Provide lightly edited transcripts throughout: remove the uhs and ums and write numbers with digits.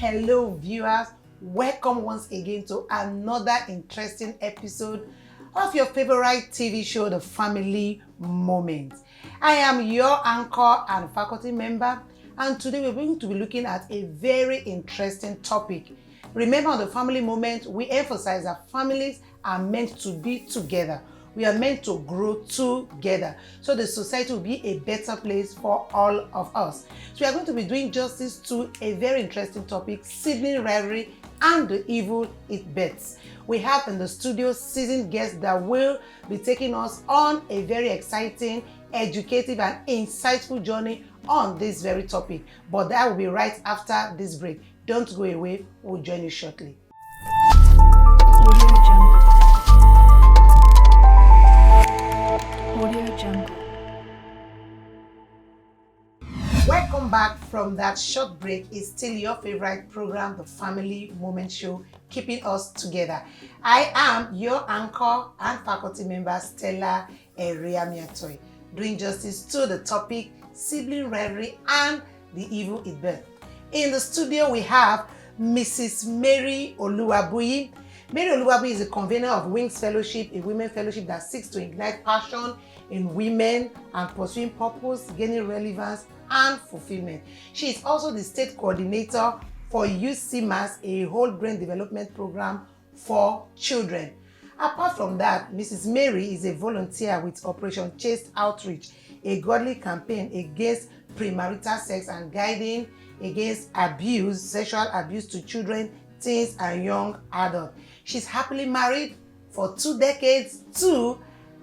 hello viewers. Welcome once again to another interesting episode of your favorite TV show, The Family Moment. I am your anchor and faculty member, and today we're going to be looking at a very interesting topic. Remember, on The Family Moment, we emphasize that families are meant to be together. We are meant to grow together, so the society will be a better place for all of us. So we are going to be doing justice to a very interesting topic: sibling rivalry and the evil it bets. We have in the studio seasoned guests that will be taking us on a very exciting, educative and insightful journey on this very topic. But that will be right after this break. Don't go away, we'll join you shortly. Welcome back from that short break. It's still your favorite program, The Family Moment Show, keeping us together. I am your anchor and faculty member, Stella Eriamiatoy, doing justice to the topic, sibling rivalry and the evil it births. In the studio, we have Mrs. Mary Oluwabuyi. Mary Oluwabuyi is the convener of Wings Fellowship, a women fellowship that seeks to ignite passion in women and pursuing purpose, gaining relevance and fulfillment. She is also the state coordinator for UCMAS, a whole brain development program for children. Apart from that, Mrs. Mary is a volunteer with Operation Chaste Outreach, a godly campaign against premarital sex and guiding against abuse, sexual abuse to children, teens, and young adults. She's happily married for 2 decades to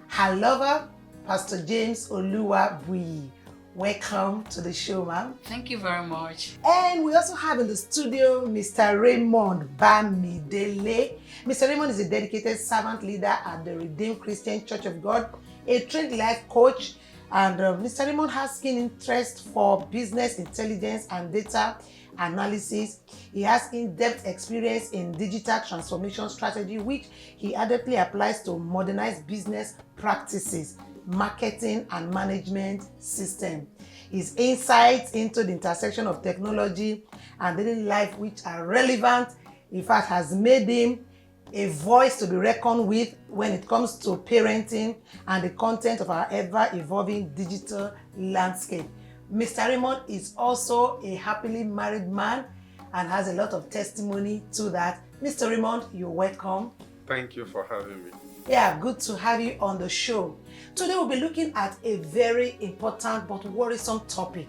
her lover, Pastor James Oluwabuyi. Welcome to the show, ma'am. Thank you very much. And we also have in the studio Mr. Raymond Bamidele. Mr. Raymond is a dedicated servant leader at the Redeemed Christian Church of God, a trained life coach, and Mr. Raymond has keen interest for business intelligence and data analysis. He has in-depth experience in digital transformation strategy, which he adeptly applies to modernize business practices, marketing and management system. His insights into the intersection of technology and daily life, which are relevant, in fact, has made him a voice to be reckoned with when it comes to parenting and the content of our ever-evolving digital landscape. Mr. Raymond is also a happily married man and has a lot of testimony to that. Mr. Raymond, you're welcome. Thank you for having me. Yeah, good to have you on the show. Today we'll be looking at a very important but worrisome topic: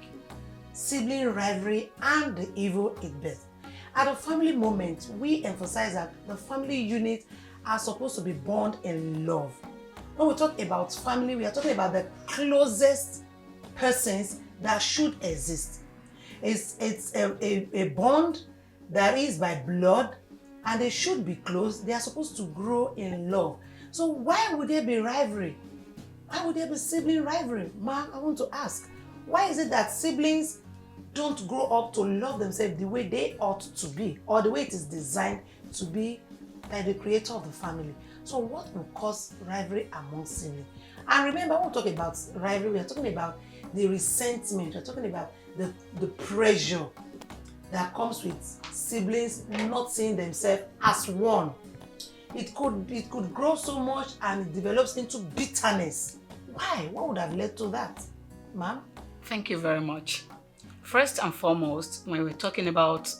sibling rivalry and the evil it births. At the Family Moment, we emphasize that the family units are supposed to be bound in love. When we talk about family, we are talking about the closest persons that should exist. It's a bond that is by blood, and they should be close. They are supposed to grow in love. So why would there be rivalry? Why would there be sibling rivalry? Ma'am, I want to ask, why is it that siblings don't grow up to love themselves the way they ought to be, or the way it is designed to be by the creator of the family? So what will cause rivalry among siblings? And remember, when we talk about rivalry, we are talking about the resentment, we're talking about the pressure that comes with siblings not seeing themselves as one. It could grow so much and it develops into bitterness. Why? What would have led to that, ma'am? Thank you very much. First and foremost, when we're talking about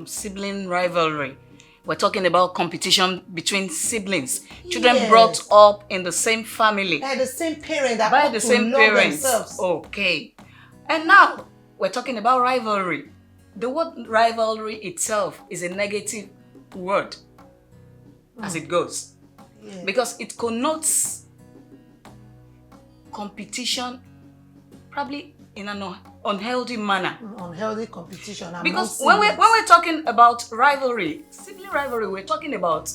sibling rivalry, we're talking about competition between siblings. Children brought up in the same family. By the same parent that by the same parents. Themselves. Okay. And now we're talking about rivalry. The word rivalry itself is a negative word as it goes. Yeah. Because it connotes competition probably in an unhealthy manner. Unhealthy competition. Because when we're talking about rivalry, sibling rivalry, we're talking about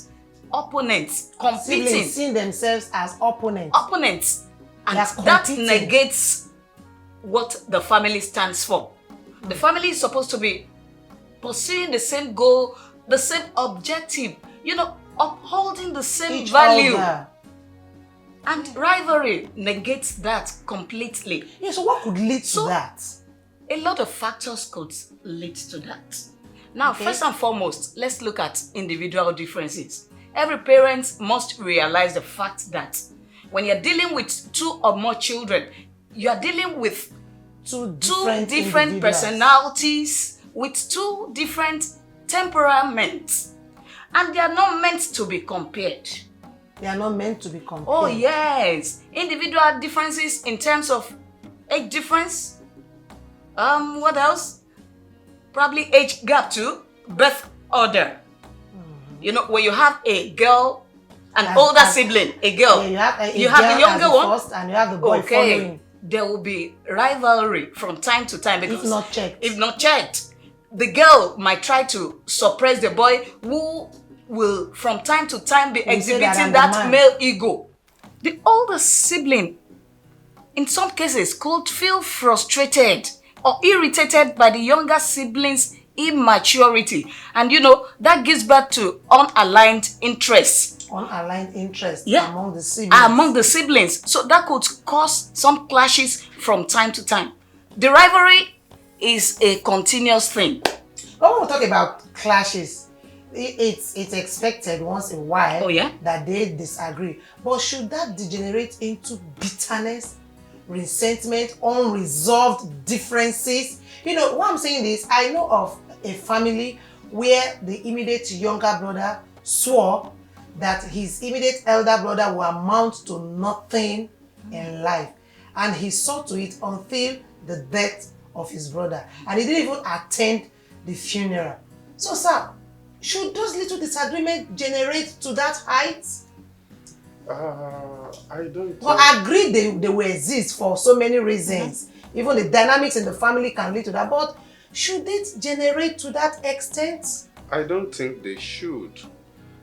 opponents competing. Siblings seeing themselves as opponents. Opponents. And that negates what the family stands for. The family is supposed to be pursuing the same goal, the same objective, upholding the same value. Other. And rivalry negates that completely. Yeah, so what could lead to that? A lot of factors could lead to that. Now, first and foremost, let's look at individual differences. Every parent must realize the fact that when you're dealing with 2 or more children, you are dealing with two different personalities, with 2 different temperaments, and they are not meant to be compared. They are not meant to be compared. Oh yes, individual differences in terms of age difference. What else? Probably age gap too, birth order. You know, when you have a girl, an older sibling, a girl, yeah, you have the younger one, first and you have the boy following. There will be rivalry from time to time because if not checked, the girl might try to suppress the boy who will from time to time be exhibiting that male ego. The older sibling, in some cases, could feel frustrated or irritated by the younger sibling's immaturity. And you know, that gives birth to unaligned interests. Among the siblings. Among the siblings. So that could cause some clashes from time to time. The rivalry is a continuous thing. When we talk about clashes, it's expected once in a while that they disagree. But should that degenerate into bitterness, resentment, unresolved differences? You know, what I'm saying is, I know of a family where the immediate younger brother swore that his immediate elder brother will amount to nothing in life. And he saw to it until the death of his brother. And he didn't even attend the funeral. So, sir, should those little disagreements generate to that height? I don't Well, I agree they will exist for so many reasons. Even the dynamics in the family can lead to that. But should it generate to that extent? I don't think they should.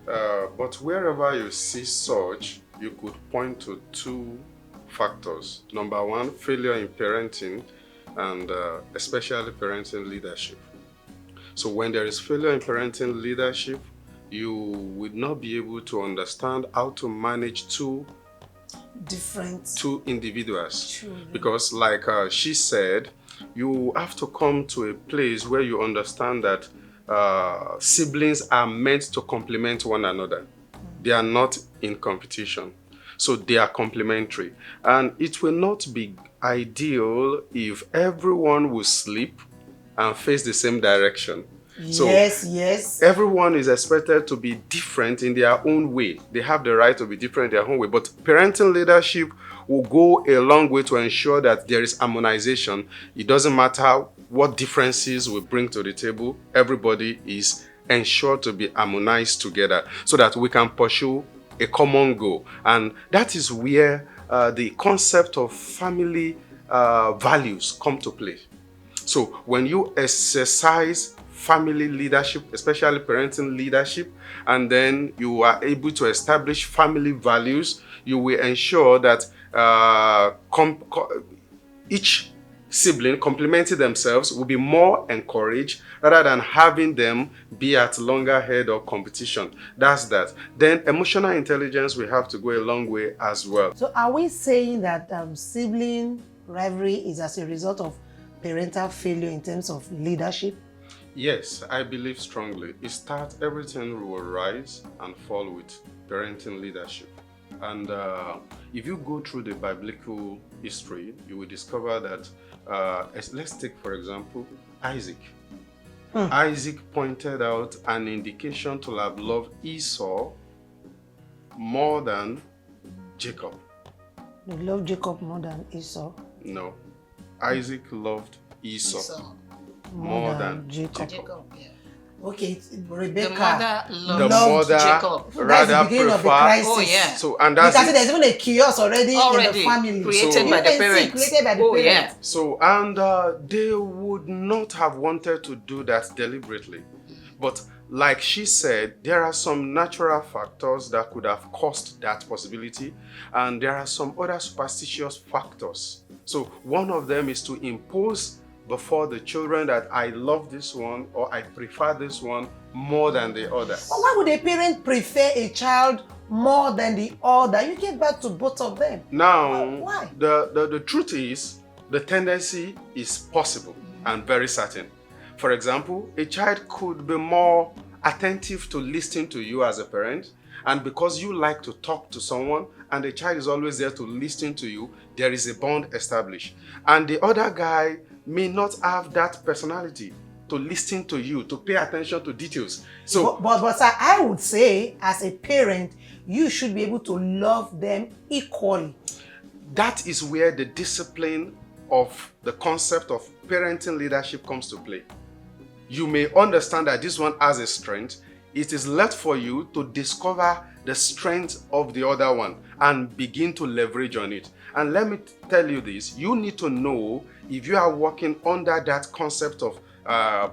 But wherever you see such, you could point to 2 factors. Number 1, failure in parenting, and especially parenting leadership. So when there is failure in parenting leadership, you would not be able to understand how to manage 2 individuals. Children. Because like she said, you have to come to a place where you understand that siblings are meant to complement one another. They are not in competition. So they are complementary. And it will not be ideal if everyone will sleep and face the same direction. Yes. Everyone is expected to be different in their own way. They have the right to be different in their own way. But parenting leadership will go a long way to ensure that there is harmonization. It doesn't matter what differences we bring to the table. Everybody is ensured to be harmonized together so that we can pursue a common goal. And that is where the concept of family values come to play. So when you exercise family leadership, especially parenting leadership, and then you are able to establish family values, you will ensure that each sibling complementing themselves will be more encouraged rather than having them be at loggerhead or competition. That's that. Then emotional intelligence will have to go a long way as well. So are we saying that sibling rivalry is as a result of parental failure in terms of leadership? Yes, I believe strongly. Everything will rise and fall with parenting leadership. And if you go through the biblical history, you will discover that, let's take, for example, Isaac. Isaac pointed out an indication to have loved Esau more than Jacob. They loved Jacob more than Esau? No. Isaac loved Esau. More than Jacob. Yeah. Okay, Rebecca. The mother Jacob. That's the beginning of the crisis. Oh yeah. So and that's because there's even a chaos already in the family. Created by the parents. Yeah. So and they would not have wanted to do that deliberately, but like she said, there are some natural factors that could have caused that possibility, and there are some other superstitious factors. So one of them is to impose before the children that I love this one or I prefer this one more than the other. But why would a parent prefer a child more than the other? You get back to both of them. Now, why? The truth is, the tendency is possible and very certain. For example, a child could be more attentive to listening to you as a parent, and because you like to talk to someone and the child is always there to listen to you, there is a bond established. And the other guy may not have that personality to listen to you, to pay attention to details. So, but sir, I would say as a parent, you should be able to love them equally. that is where the discipline of the concept of parenting leadership comes to play. You may understand that this one has a strength. It is left for you to discover the strength of the other one and begin to leverage on it. And let me tell you this, you need to know if you are working under that concept of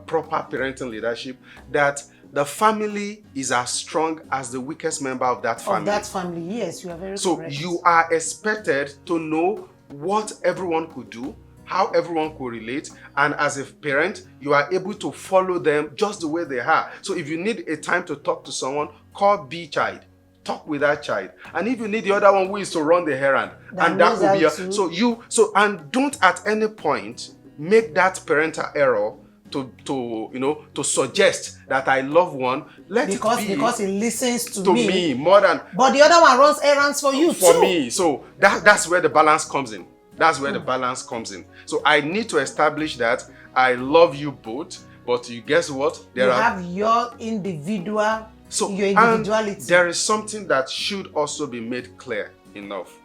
proper parenting leadership, that the family is as strong as the weakest member of that family. Of that family, yes, you are very correct. So you are expected to know what everyone could do, how everyone could relate, and as a parent, you are able to follow them just the way they are. So if you need a time to talk to someone, call B child. Talk with that child. And if you need the other one who is to run the errand, and that could be and don't at any point make that parental error to suggest that I love one. Because he listens to me more than. But the other one runs errands for you for too. me. So that's where the balance comes in. That's where the balance comes in. So I need to establish that I love you both, but you guess what? You have your individuality. And there is something that should also be made clear enough.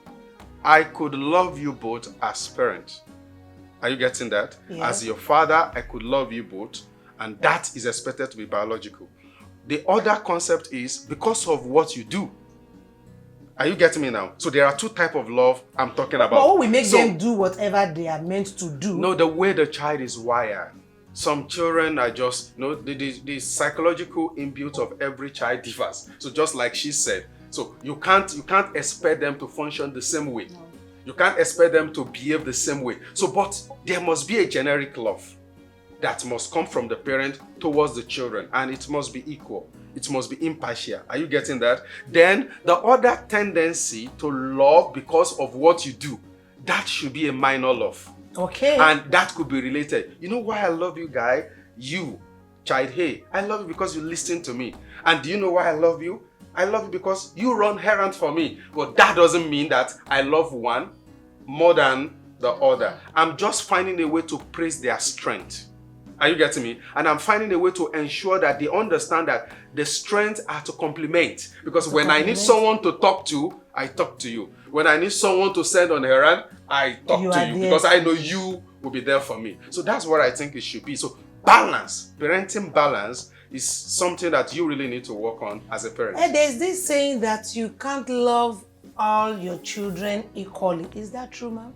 I could love you both as parents. Are you getting that? Yes. As your father, I could love you both, and that is expected to be biological. The other concept is because of what you do. Are you getting me now? So there are two types of love I'm talking about. But we make them do whatever they are meant to do. No, the way the child is wired. Some children are just, the psychological inbuilt of every child differs. So just like she said, so you can't expect them to function the same way. No. You can't expect them to behave the same way. So, but there must be a generic love that must come from the parent towards the children, and it must be equal. It must be impartial. Are you getting that? Then the other tendency to love because of what you do, that should be a minor love. Okay. And that could be related. You know why I love you, guy? You, child, hey, I love you because you listen to me. And do you know why I love you? I love you because you run errands for me. But that doesn't mean that I love one more than the other. I'm just finding a way to praise their strength. Are you getting me? And I'm finding a way to ensure that they understand that the strengths are to complement. Because when I need someone to talk to, I talk to you. When I need someone to send on errand, I talk to you. Because I know you will be there for me. So that's what I think it should be. So balance, parenting balance, is something that you really need to work on as a parent. And there's this saying that you can't love all your children equally. Is that true, ma'am?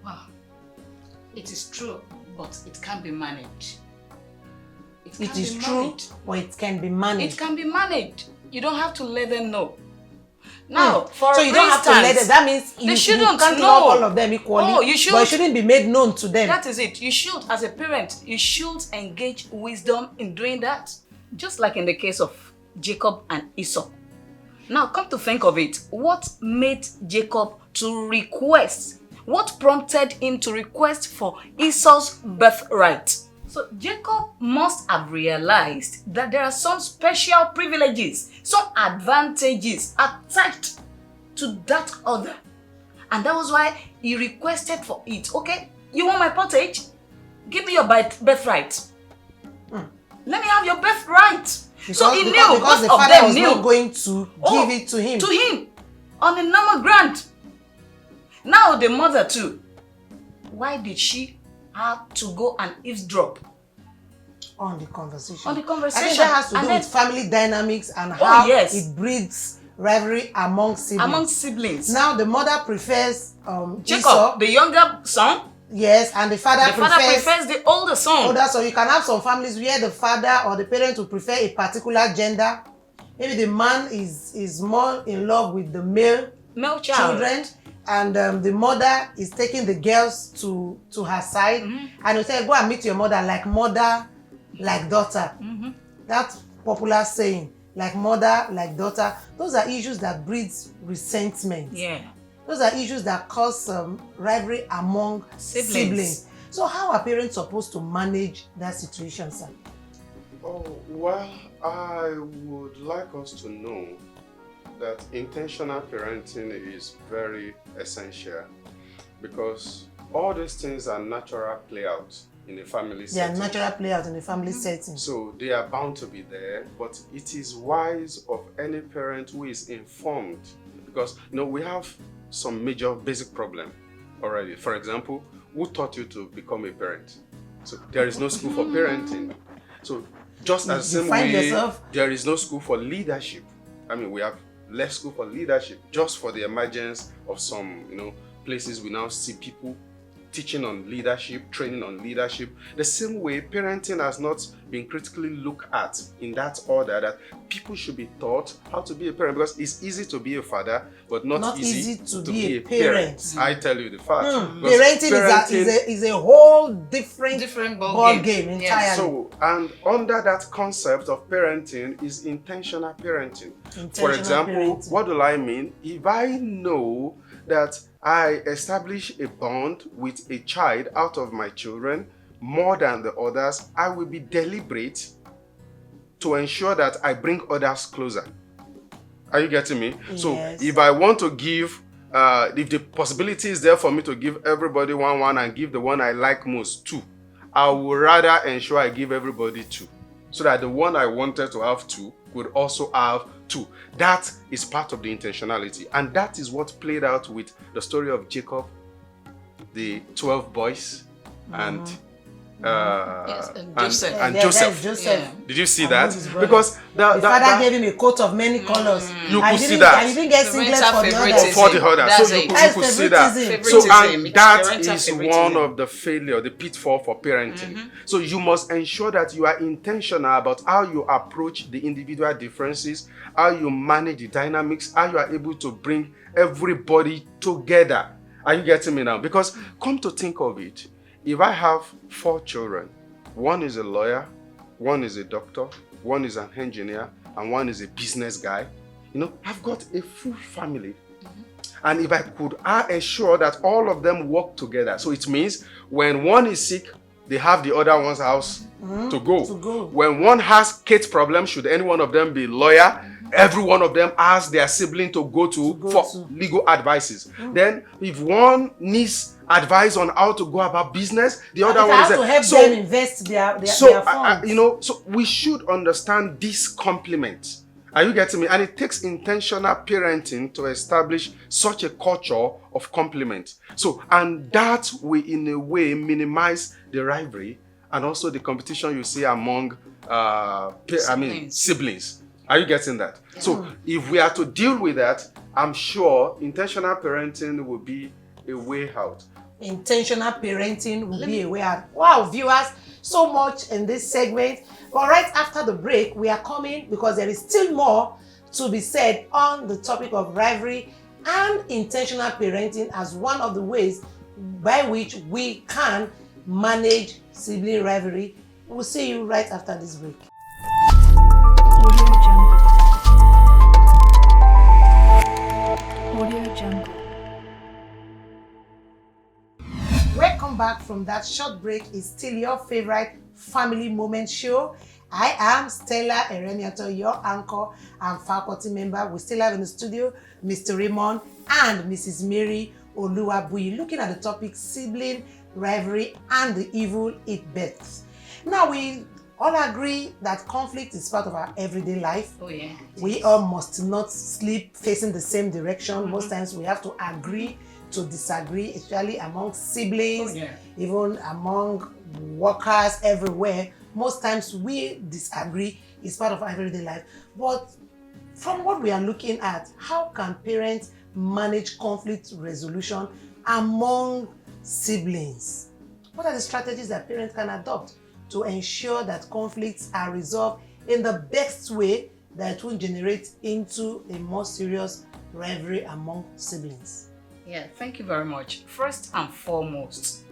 Wow. It is true, but it can be managed. It is true, but it can be managed. It can be managed. You don't have to let them know. Now, so you don't have to let them. That means you can't love all of them equally. Oh, you should. But it shouldn't be made known to them. That is it. You should, as a parent, you should engage wisdom in doing that. Just like in the case of Jacob and Esau. Now, come to think of it, what made Jacob to request? What prompted him to request for Esau's birthright? So Jacob must have realized that there are some special privileges, some advantages attached to that other. And that was why he requested for it. Okay, you want my pottage? Give me your birthright. Let me have your birthright. So he knew because the father was not going to give it to him. To him, on a normal grant. Now the mother too. Why did she have to go and eavesdrop on the conversation? On the conversation. I think that has to do with family dynamics and how it breeds rivalry among siblings. Among siblings. Now the mother prefers Jacob, Esau, the younger son. Yes, and the father prefers the older son. So you can have some families where the father or the parent will prefer a particular gender. Maybe the man is more in love with the male children. And the mother is taking the girls to her side, and will say, go and meet your mother, like daughter. That popular saying, like mother, like daughter. Those are issues that breeds resentment. Yeah. Those are issues that cause rivalry among siblings. So how are parents supposed to manage that situation, sir? Oh, well, I would like us to know that intentional parenting is very essential because all these things are natural play out in a family setting. They are natural play out in a family setting. So they are bound to be there, but it is wise of any parent who is informed because we have some major basic problem already. For example, who taught you to become a parent? So there is no school for parenting. So just as the same way, there is no school for leadership. I mean, we have less school for leadership just for the emergence of some, places we now see people teaching on leadership, training on leadership. The same way, parenting has not been critically looked at in that order that people should be taught how to be a parent because it's easy to be a father, but not easy to be a parent. I tell you the fact. Parenting is a whole different ball game entirely. Yeah. So, and under that concept of parenting is intentional parenting. For example, what do I mean? If I know that I establish a bond with a child out of my children more than the others, I will be deliberate to ensure that I bring others closer. Are you getting me? Yes. So if I want to give, if the possibility is there for me to give everybody one and give the one I like most two, I would rather ensure I give everybody two so that the one I wanted to have two could also have two. That is part of the intentionality. And that is what played out with the story of Jacob, the 12 boys, and Joseph. And Joseph. Yeah. Did you see that? Because the father gave him a coat of many colors. You could see that. And you didn't get singlet for the others. For the others. So you could see that. So and that is one of the failure, the pitfall for parenting. So you must ensure that you are intentional about how you approach the individual differences, how you manage the dynamics, how you are able to bring everybody together. Are you getting me now? Because come to think of it, if I have 4 children, one is a lawyer, one is a doctor, one is an engineer, and one is a business guy, I've got a full family. And if I could ensure that all of them work together, so it means when one is sick, they have the other one's house to go. When one has kids problem, should any one of them be lawyer, every one of them asks their sibling to go for legal advices. Then if one needs advice on how to go about business, the other one is to help them invest their funds. So we should understand this complement. Are you getting me? And it takes intentional parenting to establish such a culture of complement. So, and that will in a way minimize the rivalry and also the competition you see among siblings. Are you getting that? Yeah. So if we are to deal with that, I'm sure intentional parenting will be a way out. Intentional parenting will be a way out. Wow, viewers, so much in this segment. But right after the break, we are coming because there is still more to be said on the topic of rivalry and intentional parenting as one of the ways by which we can manage sibling rivalry. We'll see you right after this break. Welcome back from that short break. Is still your favorite family moment show. I am Stella Ereniato, your anchor and faculty member. We still have in the studio Mr. Raymond and Mrs. Mary Oluwabuyi looking at the topic sibling rivalry and the evil it births. Now we all agree that conflict is part of our everyday life. Oh yeah. We all must not sleep facing the same direction. Most times we have to agree to disagree, especially among siblings, even among workers everywhere. Most times we disagree. It's part of our everyday life. But from what we are looking at, how can parents manage conflict resolution among siblings? What are the strategies that parents can adopt to ensure that conflicts are resolved in the best way that will generate into a more serious rivalry among siblings? Yeah, thank you very much. First and foremost,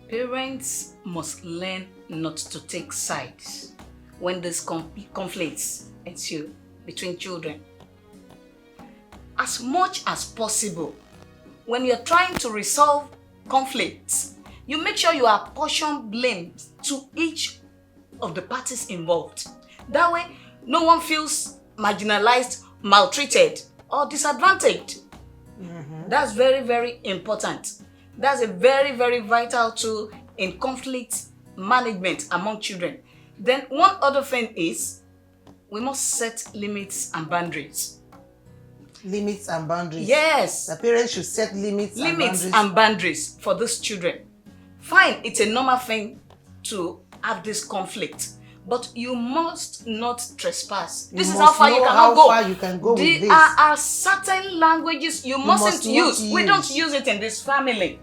parents must learn not to take sides when these conflicts ensue between children. As much as possible, when you're trying to resolve conflicts, you make sure you apportion blame to each of the parties involved. That way, no one feels marginalized, maltreated, or disadvantaged. That's very, very important. That's a very, very vital tool in conflict management among children. Then one other thing is, we must set limits and boundaries. Limits and boundaries. Yes. The parents should set limits and boundaries for these children. Fine, it's a normal thing to have this conflict, but you must not trespass. This is how far you cannot go. How far you can go with this. There are certain languages you mustn't use. We don't use it in this family.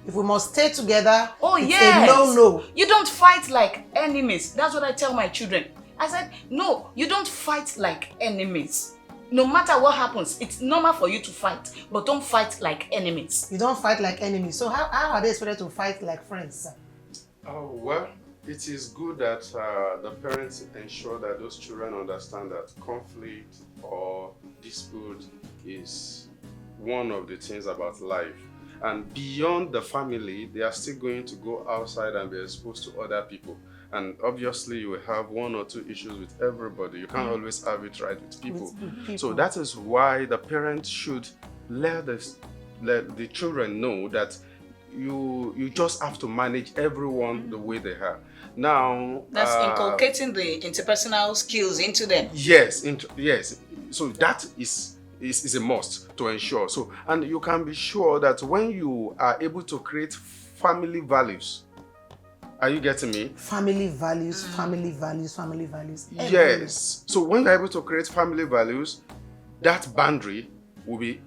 If we must stay together, it's yes. a no-no. You don't fight like enemies. That's what I tell my children. I said, no, you don't fight like enemies. No matter what happens, it's normal for you to fight, but don't fight like enemies. You don't fight like enemies. So how are they expected to fight like friends, sir? Oh, well, it is good that the parents ensure that those children understand that conflict or dispute is one of the things about life. And beyond the family, they are still going to go outside and be exposed to other people. And obviously, you will have one or two issues with everybody. You can't always have it right with people. So that is why the parents should let the children know that you just have to manage everyone the way they are. Now, that's inculcating the interpersonal skills into them. Yes, yes. So that is a must to ensure. So, and you can be sure that when you are able to create family values, are you getting me? Family values, family values, family values. Yes. So when you're able to create family values, that boundary will be,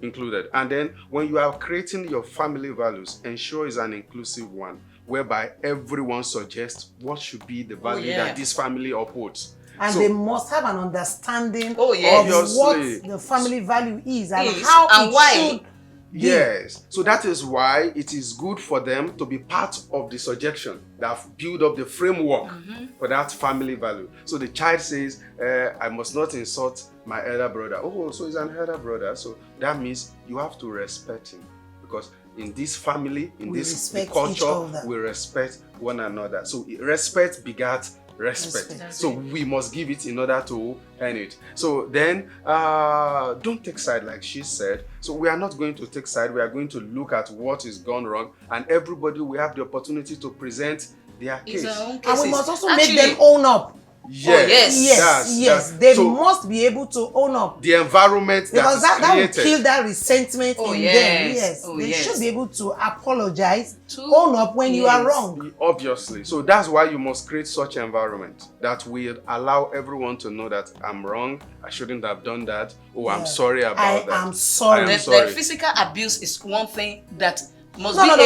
included. And then when you are creating your family values, ensure it's an inclusive one, whereby everyone suggests what should be the value that this family upholds. And they must have an understanding of obviously, what the family value is and how and why. Should be. Yes. So that is why it is good for them to be part of the suggestion that build up the framework for that family value. So the child says, I must not insult my elder brother. Oh, so he's an elder brother. So that means you have to respect him. Because in this family, in this culture, we respect one another. So respect begat respect. So we must give it in order to earn it. So then, don't take side like she said. So we are not going to take side. We are going to look at what is gone wrong, and everybody will have the opportunity to present their case. And we must also make them own up. Yes, they must be able to own up. The environment because that will kill that resentment in them. Yes, they should be able to apologize, own up when you are wrong. Obviously, so that's why you must create such environment that will allow everyone to know that I'm wrong. I shouldn't have done that. Oh, I'm sorry about that. I'm sorry. The physical abuse is one thing that must no.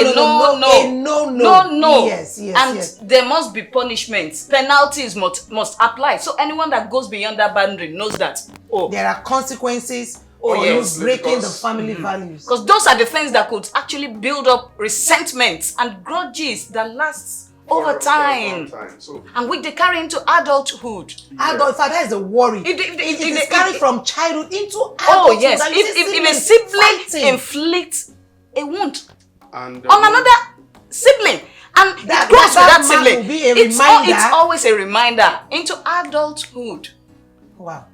Yes. And there must be punishments. Penalties must apply. So anyone that goes beyond that boundary knows that. There are consequences for you breaking the family values. Because those are the things that could actually build up resentments and grudges that lasts over time. And which they carry into adulthood. That is a worry. It is carried from childhood into adulthood. If a sibling inflicts a wound on another sibling, and it goes to that sibling, it's always a reminder into adulthood. Wow,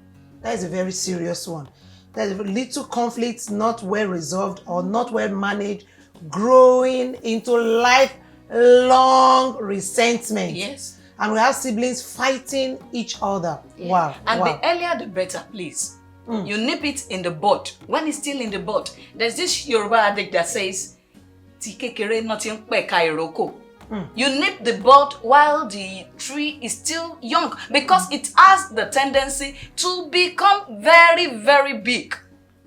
that is a very serious one. There's little conflicts not well resolved or not well managed, growing into lifelong resentment. Yes. And we have siblings fighting each other. Wow. And the earlier the better, please. You nip it in the bud. When it's still in the bud, there's this Yoruba adage that says, you nip the bud while the tree is still young, because it has the tendency to become very, very big.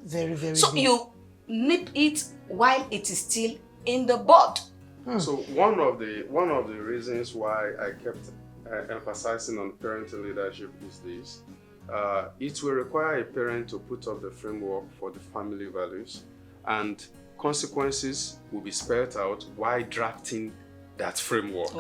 Very, very so big. You nip it while it is still in the bud. So one of the reasons why I kept emphasizing on parental leadership is this. It will require a parent to put up the framework for the family values, and consequences will be spelled out while drafting that framework.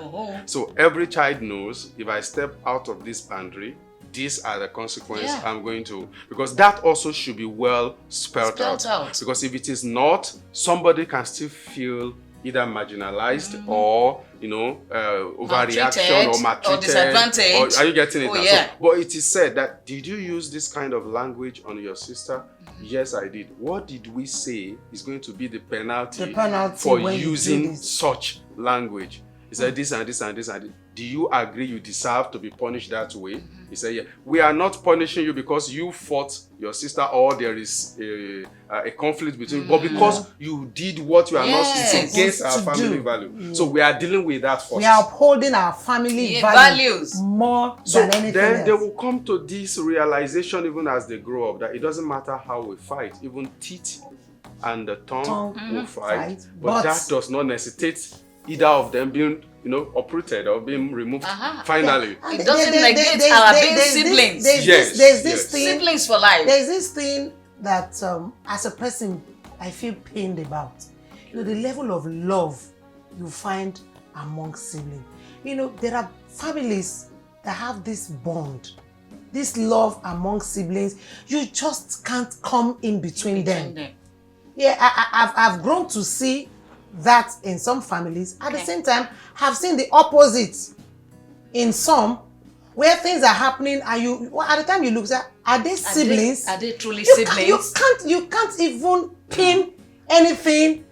So every child knows, if I step out of this boundary, these are the consequences I'm going to, because that also should be well spelled out. Because if it is not, somebody can still feel either marginalized or, overreaction or maltreated. Or disadvantaged. Are you getting it? Oh, yeah. So, but it is said that, did you use this kind of language on your sister? Yes, I did. What did we say is going to be the penalty for using such language? He said this and this and this and this. Do you agree you deserve to be punished that way? He said, yeah. We are not punishing you because you fought your sister or there is a conflict between you, but because you did what you are not, it's against our family value. So we are dealing with that first. We are upholding our family values more than anything then else. they will come to this realization even as they grow up that it doesn't matter how we fight, even teeth and the tongue will fight, but that does not necessitate either of them being uprooted or being removed finally. Yeah. It doesn't negate our being siblings. There's this thing, siblings for life. There's this thing that as a person I feel pained about. The level of love you find among siblings. There are families that have this bond, this love among siblings. You just can't come in between them. Yeah, I've grown to see that in some families. At the same time, have seen the opposite in some, where things are happening and at the time you look at, are they siblings? Are they truly siblings? You can't even pin anything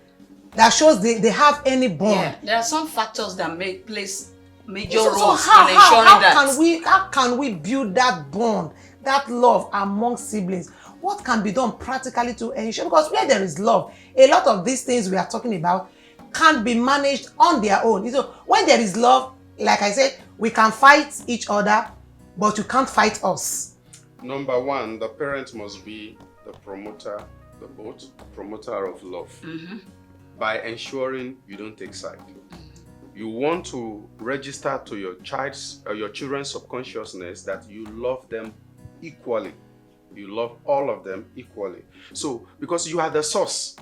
that shows they have any bond. Yeah, there are some factors that place major So roles in ensuring that. How can we build that bond, that love among siblings? What can be done practically to ensure? Because where there is love, a lot of these things we are talking about can't be managed on their own. So when there is love, like I said, we can fight each other, but you can't fight us. Number one, the parent must be the promoter of love, by ensuring you don't take side. You want to register to your children's subconsciousness that you love them equally. You love all of them equally. So, because you are the source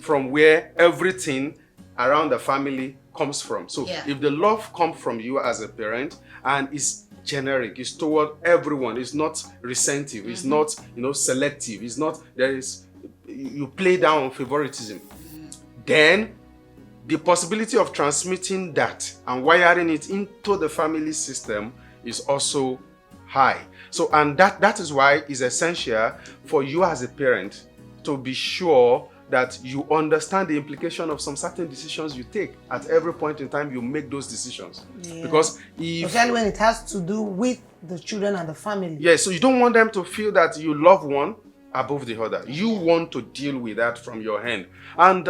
from where everything around the family comes from. So, if the love comes from you as a parent and is generic, it's toward everyone, it's not recentive, it's not, selective, it's not, you play down on favoritism, then the possibility of transmitting that and wiring it into the family system is also high. So, and that is why it's essential for you as a parent to be sure that you understand the implication of some certain decisions you take. At every point in time, you make those decisions. Yeah. Because especially when it has to do with the children and the family. Yeah, so you don't want them to feel that you love one above the other. You want to deal with that from your hand. And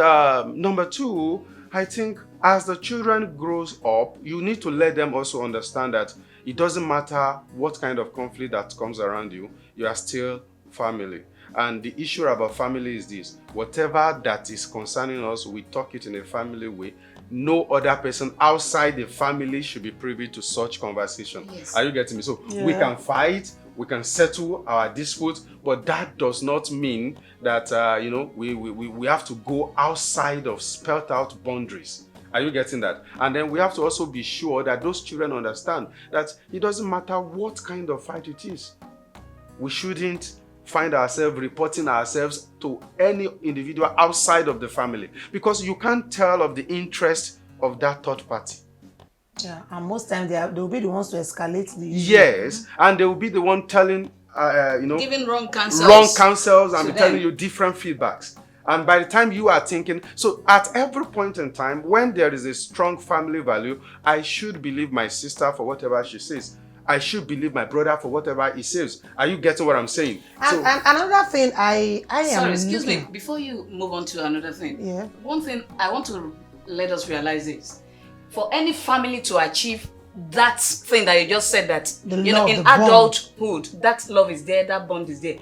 number two, I think as the children grows up, you need to let them also understand that it doesn't matter what kind of conflict that comes around you, you are still family. And the issue about family is this: whatever that is concerning us, we talk it in a family way. No other person outside the family should be privy to such conversation. Yes. Are you getting me? So we can fight, we can settle our disputes, but that does not mean that we have to go outside of spelled out boundaries. Are you getting that? And then we have to also be sure that those children understand that it doesn't matter what kind of fight it is. We shouldn't find ourselves reporting ourselves to any individual outside of the family, because you can't tell of the interest of that third party. Yeah, and most times they will be the ones to escalate the issue. Yes, and they will be the one telling, giving wrong counsels and telling you different feedbacks. And by the time you are thinking, so at every point in time, when there is a strong family value, I should believe my sister for whatever she says. I should believe my brother for whatever he says. Are you getting what I'm saying? And another thing I am... Sorry, excuse me. Before you move on to another thing. Yeah. One thing I want to let us realize is, for any family to achieve that thing that you just said, that in adulthood, that love is there, that bond is there.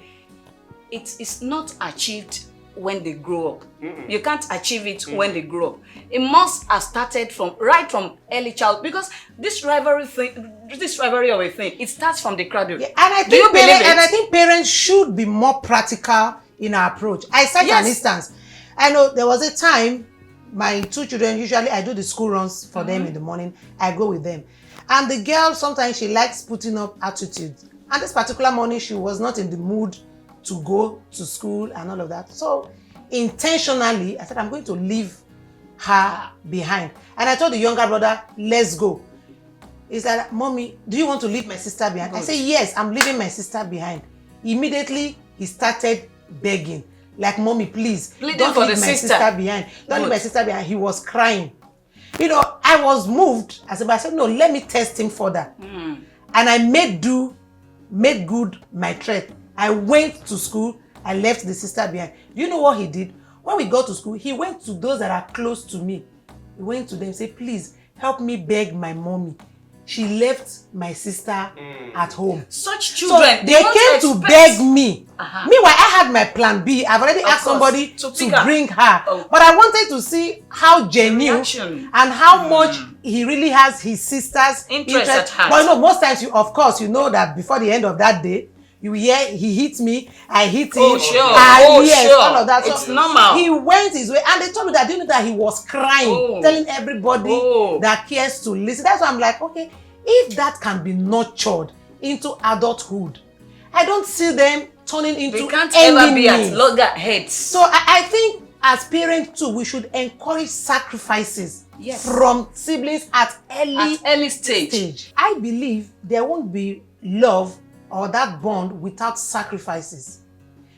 It is not achieved when they grow up. You can't achieve it when they grow up. It must have started from early childhood, because this rivalry of a thing, it starts from the cradle. Yeah, and I think parents should be more practical in our approach. I cite an instance. I know there was a time, my two children, usually I do the school runs for them in the morning. I go with them. And the girl, sometimes she likes putting up attitude. And this particular morning, she was not in the mood to go to school and all of that. So intentionally, I said, I'm going to leave her behind. And I told the younger brother, let's go. He said, Mommy, do you want to leave my sister behind? Good. I said, yes, I'm leaving my sister behind. Immediately, he started begging. Like, Mommy, please, don't leave my sister behind. Don't leave my sister behind. He was crying. You know, I was moved. I said, no, let me test him further. And I made good my threat. I went to school. I left the sister behind. Do you know what he did? When we got to school, he went to those that are close to me. He went to them and said, please, help me beg my mommy. She left my sister at home. Such children, so they came to beg me. Meanwhile, I had my plan B. I've already asked somebody to bring her. But I wanted to see how genuine and how much he really has his sister's interest at heart. But no, most times, of course, you know that before the end of that day, you hear he hit me, I hit him. Oh, sure. All of that. It's normal. He went his way, and they told me that they knew that he was crying, telling everybody that cares to listen. That's why I'm like, okay, if that can be nurtured into adulthood, I don't see them turning into enemies. They can't ever be at loggerheads. So I think as parents too, we should encourage sacrifices from siblings at early stage. I believe there won't be love or that bond without sacrifices.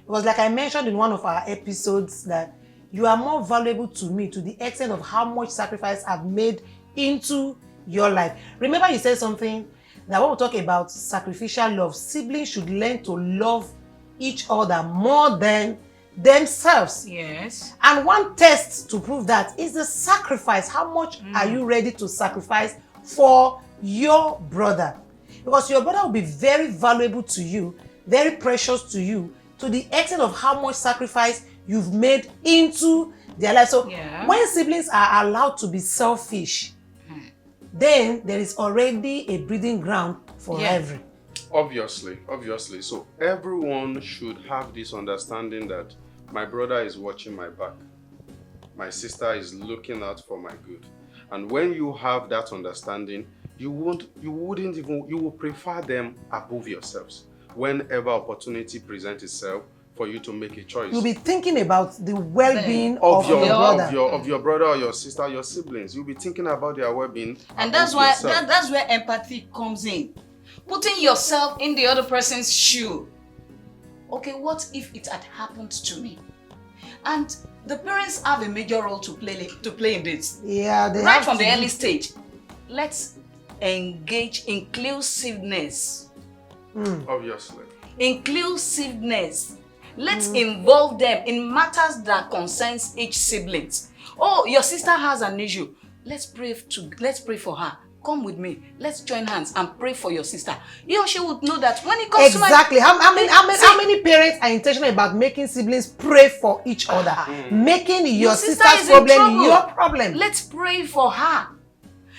Because like I mentioned in one of our episodes, that you are more valuable to me to the extent of how much sacrifice I've made into your life. Remember you said something that when we talk about sacrificial love, siblings should learn to love each other more than themselves. Yes. And one test to prove that is the sacrifice. How much are you ready to sacrifice for your brother? Because your brother will be very valuable to you, very precious to you, to the extent of how much sacrifice you've made into their life. So when siblings are allowed to be selfish, then there is already a breeding ground for rivalry. Obviously. So everyone should have this understanding that my brother is watching my back. My sister is looking out for my good. And when you have that understanding, you will prefer them above yourselves. Whenever opportunity presents itself for you to make a choice, you'll be thinking about the well-being of your brother, of your brother or your sister, your siblings. You'll be thinking about their well-being. And that's why that's where empathy comes in. Putting yourself in the other person's shoe. Okay, what if it had happened to me? And the parents have a major role to play in this. Yeah, they right from the early stage. Let's engage inclusiveness. Obviously. Inclusiveness. Let's involve them in matters that concerns each sibling. Oh, your sister has an issue. Let's pray for her. Come with me. Let's join hands and pray for your sister. He or she would know that when it comes to how many parents are intentional about making siblings pray for each other, making your sister's problem your problem? Let's pray for her.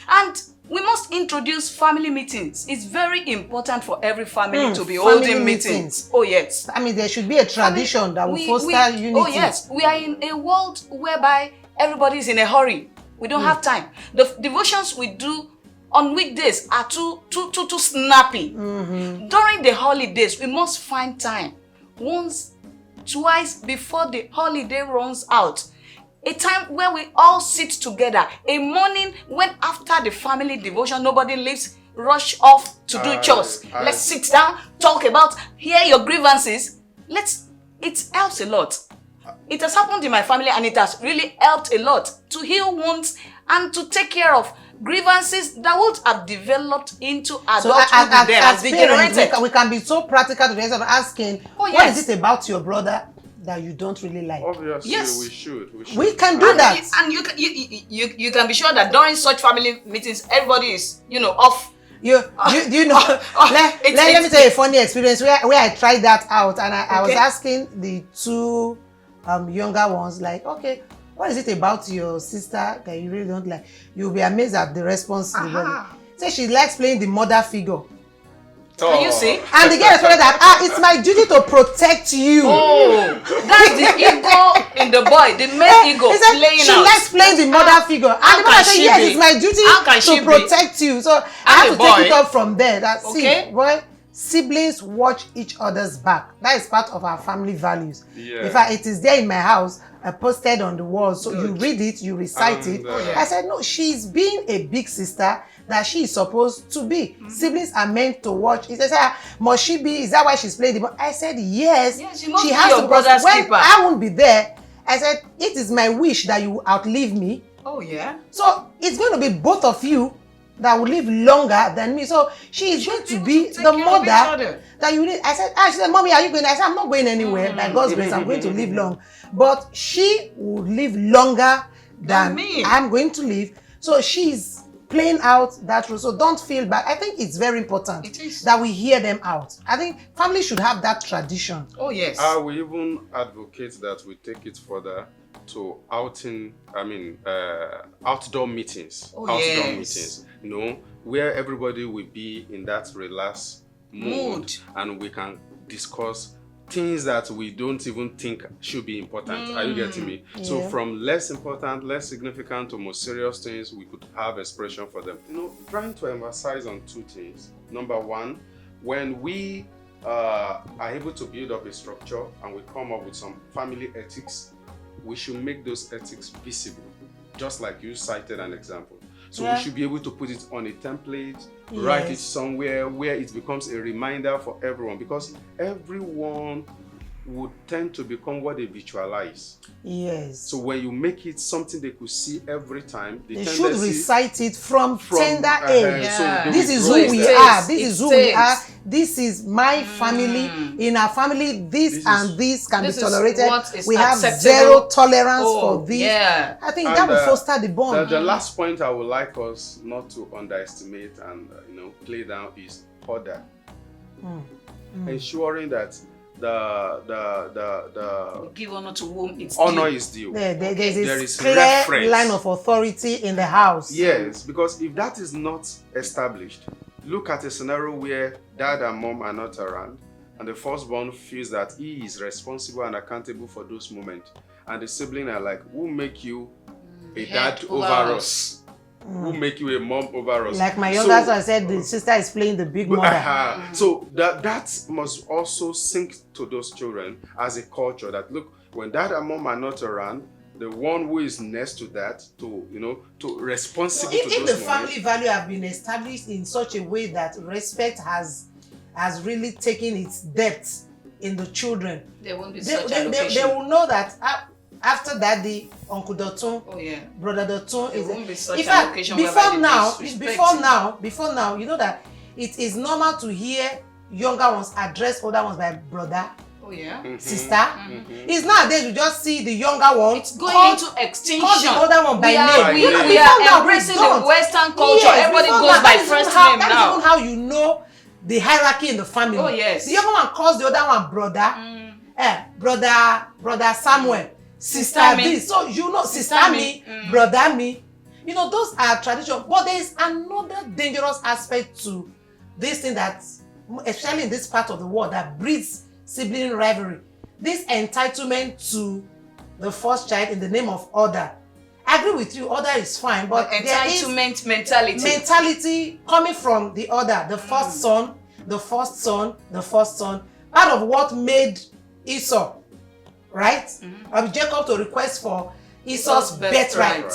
And we must introduce family meetings. It's very important for every family to be holding meetings. Oh yes. I mean, there should be a tradition that will foster unity. Oh yes. We are in a world whereby everybody is in a hurry. We don't have time. The devotions we do on weekdays are too snappy. During the holidays, we must find time. Once, twice before the holiday runs out. A time where we all sit together. A morning when after the family devotion, nobody leaves, rush off to do chores. Let's sit down, talk about, hear your grievances. It helps a lot. It has happened in my family and it has really helped a lot to heal wounds and to take care of grievances that would have developed into adulthood with them as degenerated. We can be so practical to the extent of asking, what is it about your brother that you don't really like? Obviously, yes. we should. We can do that. And you can be sure that during such family meetings, everybody is, off. Let me tell you a funny experience where I tried that out, and I was asking the two younger ones, like, okay, what is it about your sister that you really don't like? You'll be amazed at the response. Say she likes playing the mother figure. Can you see? And the girl responded that, it's my duty to protect you. Oh, that's the ego in the boy, the male ego playing she out. She likes playing the mother figure. And the mother said, yes, it's my duty to protect you. So I have to take it up from there. See, boy, siblings watch each other's back. That is part of our family values. Yeah. In fact, it is there in my house, posted on the wall. So you Good. read it, you recite it. Oh, yeah. I said, no, she's being a big sister that she is supposed to be. Siblings are meant to watch. He said, must she be? Is that why she's playing the? I said, yes. Yeah, she must be has your to, brother's when keeper. I won't be there. I said, it is my wish that you outlive me. Oh, yeah. So it's going to be both of you that will live longer than me. So she is going to be the mother that you need. I said, she said, Mommy, are you going? I said, I'm not going anywhere. By God's grace, I'm going to live long. But she will live longer than me. I'm going to live. So she's playing out that role. So don't feel bad. I think it's very important that we hear them out. I think families should have that tradition. Oh, yes. I will even advocate that we take it further to outdoor meetings. Meetings, where everybody will be in that relaxed mood and we can discuss things that we don't even think should be important. Are you getting me? Yeah. So from less important, less significant to more serious things, we could have expression for them. Trying to emphasize on two things. Number one, when we are able to build up a structure and we come up with some family ethics, we should make those ethics visible, just like you cited an example. So we should be able to put it on a template, write it somewhere where it becomes a reminder for everyone, because everyone would tend to become what they visualize. Yes. So when you make it something they could see every time, they should recite it from tender age. So this is who we are. This is who we are. This is my family. In our family, this and this can be tolerated. We have zero tolerance for this. Yeah. I think that will foster the bond. The last point I would like us not to underestimate and play down is order. Ensuring that the give honor to whom it's honor due. is due. There is clear reference. Line of authority in the house. Yes, because if that is not established, look at a scenario where dad and mom are not around, and the firstborn feels that he is responsible and accountable for those moments, and the sibling are like, "Who make you a dad over us? Who make you a mom over us?" Like my younger son said, the sister is playing the big mother. So that must also sink to those children as a culture that, look, when dad and mom are not around, the one who is next to that to responsible to those if the moments. family value have been established in such a way that respect has really taken its depth in the children, there won't be they will know that after that, the Uncle Dotun, Brother Dotun is. In fact, before now, you know that it is normal to hear younger ones address older ones by brother, sister. It's nowadays you just see the younger one. It's going into extinction. Call the older one by name. We are embracing the Western culture. Everybody goes by first name now. That's even how you know the hierarchy in the family. Oh yes. The younger one calls the other one brother. Brother Samuel. Sister this. So sister me, brother me. Those are tradition. But there is another dangerous aspect to this thing that, especially in this part of the world, that breeds sibling rivalry. This entitlement to the first child in the name of order. I agree with you, order is fine, but entitlement there is mentality coming from the order. The first son, the first son, the first son. Part of what made Esau, right? Of Jacob to request for Esau's birthright.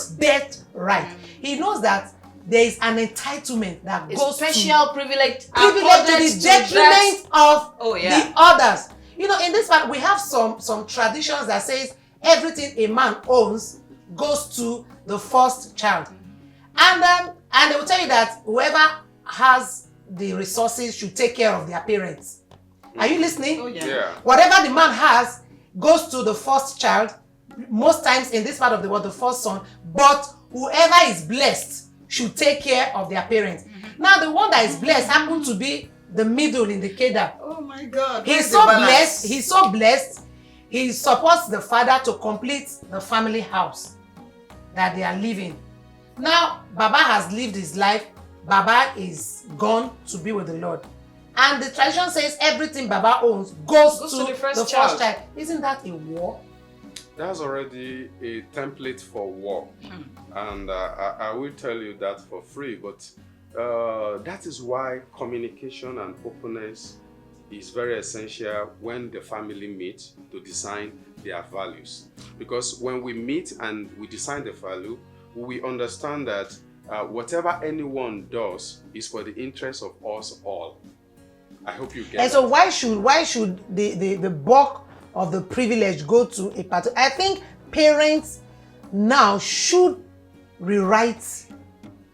He knows that there is an entitlement that goes special privilege to the detriment of the others. In this part, we have some traditions that says everything a man owns goes to the first child. And they will tell you that whoever has the resources should take care of their parents. Are you listening? Oh, yeah. Whatever the man has goes to the first child, most times in this part of the world, the first son, but whoever is blessed should take care of their parents. Now, the one that is blessed happened to be the middle in the Kedar. Oh my God. He's so blessed. He supports the father to complete the family house that they are living. Now, Baba has lived his life. Baba is gone to be with the Lord. And the tradition says everything Baba owns goes to the first child. Isn't that a war? That's already a template for war. And I will tell you that for free, but That is why communication and openness is very essential when the family meet to design their values. Because when we meet and we design the value, we understand that whatever anyone does is for the interest of us all. I hope you get And so why should the bulk of the privilege go to a party? I think parents now should rewrite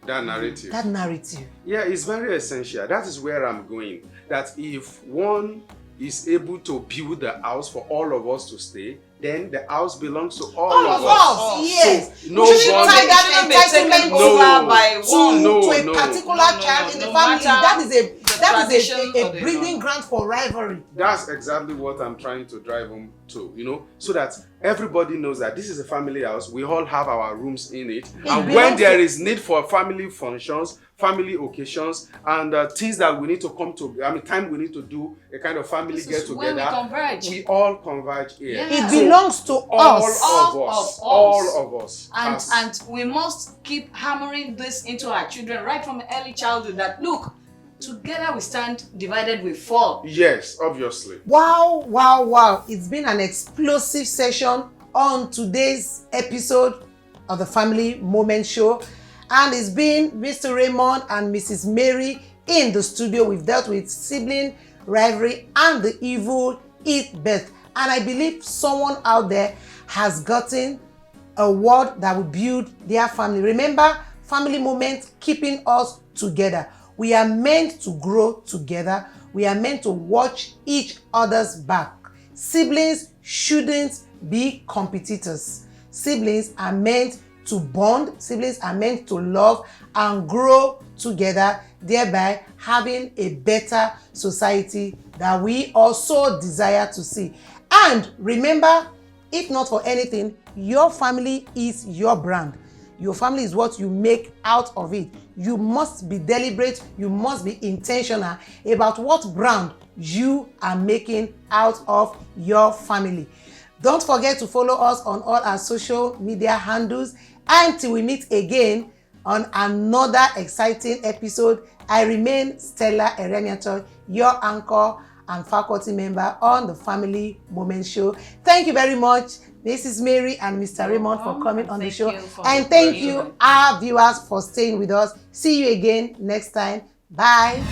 that narrative. Yeah, it's very essential. That is where I'm going. That if one is able to build the house for all of us to stay, then the house belongs to all of us. Yes. So you shouldn't tie that entitlement over by to a particular child in the family. That is a breeding ground for rivalry. That's exactly what I'm trying to drive home to, so that everybody knows that this is a family house. We all have our rooms in it. And when there is need for family functions, family occasions, and things that we need to come to, time we need to do a kind of family get together, we all converge here. Yeah. It belongs to us. All of us. And we must keep hammering this into our children right from early childhood that look, together we stand, divided we fall. Yes, obviously. Wow. It's been an explosive session on today's episode of the Family Moment Show. And it's been Mr. Raymond and Mrs. Mary in the studio. We've dealt with sibling rivalry and the evil it birth. And I believe someone out there has gotten a word that will build their family. Remember, family moments keeping us together. We are meant to grow together. We are meant to watch each other's back. Siblings shouldn't be competitors. Siblings are meant to bond. Siblings are meant to love and grow together, thereby having a better society that we also desire to see. And remember, if not for anything, your family is your brand. Your family is what you make out of it. You must be deliberate. You must be intentional about what brand you are making out of your family. Don't forget to follow us on all our social media handles. Until we meet again on another exciting episode, I remain Stella Eremiator, your anchor and faculty member on the Family Moment Show. Thank you very much, Mrs. Mary and Mr. Raymond, for coming on the show. And thank you, our viewers, for staying with us. See you again next time. Bye.